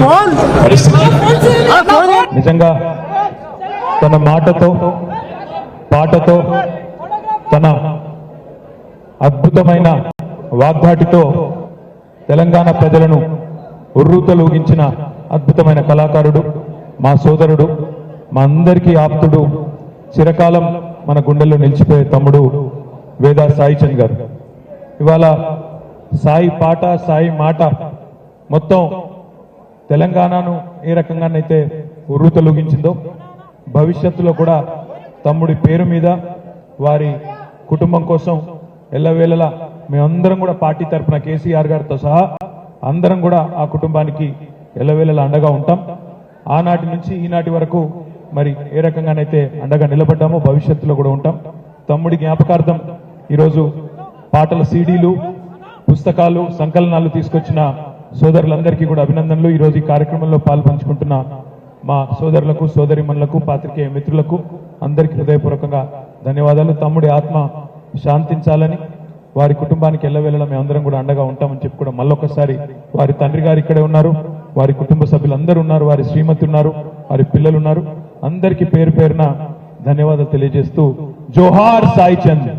పరిస్థితి. నిజంగా తన మాటతో పాటతో తన అద్భుతమైన వాగ్దాటితో తెలంగాణ ప్రజలను ఉర్రూతలూగించిన అద్భుతమైన కళాకారుడు, మా సోదరుడు, మా అందరికీ ఆప్తుడు, చిరకాలం మన గుండెల్లో నిలిచిపోయే తమ్ముడు వేదా సాయి చంద్ గారు. ఇవాళ సాయి పాట సాయి మాట మొత్తం తెలంగాణను ఏ రకంగానైతే ఉర్రూతలూగించిందో భవిష్యత్తులో కూడా తమ్ముడి పేరు మీద వారి కుటుంబం కోసం ఎల్లవేళలా మేమందరం కూడా పార్టీ తరఫున కేసీఆర్ గారితో సహా అందరం కూడా ఆ కుటుంబానికి ఎల్లవేళలా అండగా ఉంటాం. ఆనాటి నుంచి ఈనాటి వరకు మరి ఏ రకంగానైతే అండగా నిలబడ్డామో భవిష్యత్తులో కూడా ఉంటాం. తమ్ముడి జ్ఞాపకార్థం ఈరోజు పాటల సీడీలు, పుస్తకాలు, సంకలనాలు తీసుకొచ్చిన సోదరులందరికీ కూడా అభినందనలు. ఈరోజు ఈ కార్యక్రమంలో పాల్పంచుకుంటున్న మా సోదరులకు, సోదరిమణులకు, పాత్రికేయ మిత్రులకు అందరికీ హృదయపూర్వకంగా ధన్యవాదాలు. తమ్ముడి ఆత్మ శాంతించాలని, వారి కుటుంబానికి ఎల్లవేళలా మేమందరం కూడా అండగా ఉంటామని చెప్పి కూడా మళ్ళొకసారి వారి తండ్రి గారు ఇక్కడే ఉన్నారు, వారి కుటుంబ సభ్యులందరూ ఉన్నారు, వారి శ్రీమతి ఉన్నారు, వారి పిల్లలు ఉన్నారు. అందరికీ పేరు పేరున ధన్యవాదాలు తెలియజేస్తూ జోహార్ సాయి చంద్.